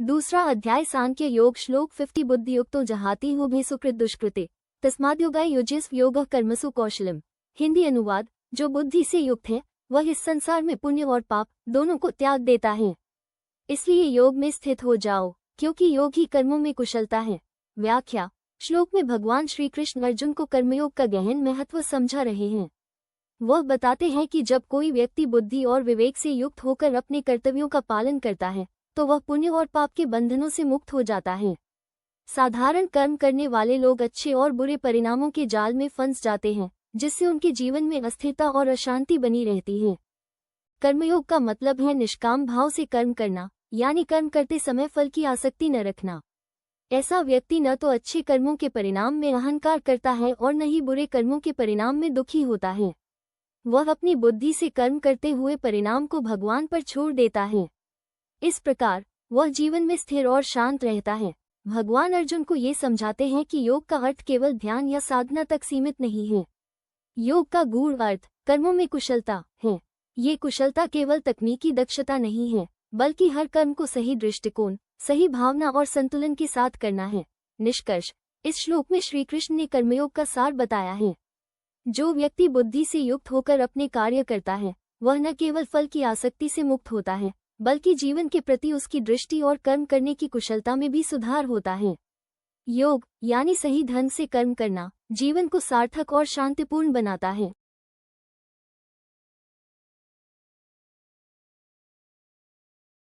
दूसरा अध्याय सांख्य योग श्लोक 50 बुद्धि युक्तो जहाति हुभे सुकृत दुष्कृते तस्माद्योगाय युज्यस्व योगः कर्मसु कौशलम। हिंदी अनुवाद, जो बुद्धि से युक्त है वह इस संसार में पुण्य और पाप दोनों को त्याग देता है, इसलिए योग में स्थित हो जाओ, क्योंकि योग ही कर्मों में कुशलता है। व्याख्या। श्लोक में भगवान श्री कृष्ण अर्जुन को कर्मयोग का गहन महत्व समझा रहे हैं। वह बताते हैं कि जब कोई व्यक्ति बुद्धि और विवेक से युक्त होकर अपने कर्तव्यों का पालन करता है तो वह पुण्य और पाप के बंधनों से मुक्त हो जाता है। साधारण कर्म करने वाले लोग अच्छे और बुरे परिणामों के जाल में फंस जाते हैं, जिससे उनके जीवन में अस्थिरता और अशांति बनी रहती है। कर्मयोग का मतलब है निष्काम भाव से कर्म करना, यानी कर्म करते समय फल की आसक्ति न रखना। ऐसा व्यक्ति न तो अच्छे कर्मों के परिणाम में अहंकार करता है और न ही बुरे कर्मों के परिणाम में दुखी होता है। वह अपनी बुद्धि से कर्म करते हुए परिणाम को भगवान पर छोड़ देता है। इस प्रकार वह जीवन में स्थिर और शांत रहता है। भगवान अर्जुन को ये समझाते हैं कि योग का अर्थ केवल ध्यान या साधना तक सीमित नहीं है। योग का गूढ़ अर्थ कर्मों में कुशलता है। ये कुशलता केवल तकनीकी दक्षता नहीं है, बल्कि हर कर्म को सही दृष्टिकोण, सही भावना और संतुलन के साथ करना है। निष्कर्ष, इस श्लोक में श्री कृष्ण ने कर्मयोग का सार बताया है। जो व्यक्ति बुद्धि से युक्त होकर अपने कार्य करता है वह न केवल फल की आसक्ति से मुक्त होता है, बल्कि जीवन के प्रति उसकी दृष्टि और कर्म करने की कुशलता में भी सुधार होता है। योग यानी सही ढंग से कर्म करना जीवन को सार्थक और शांतिपूर्ण बनाता है।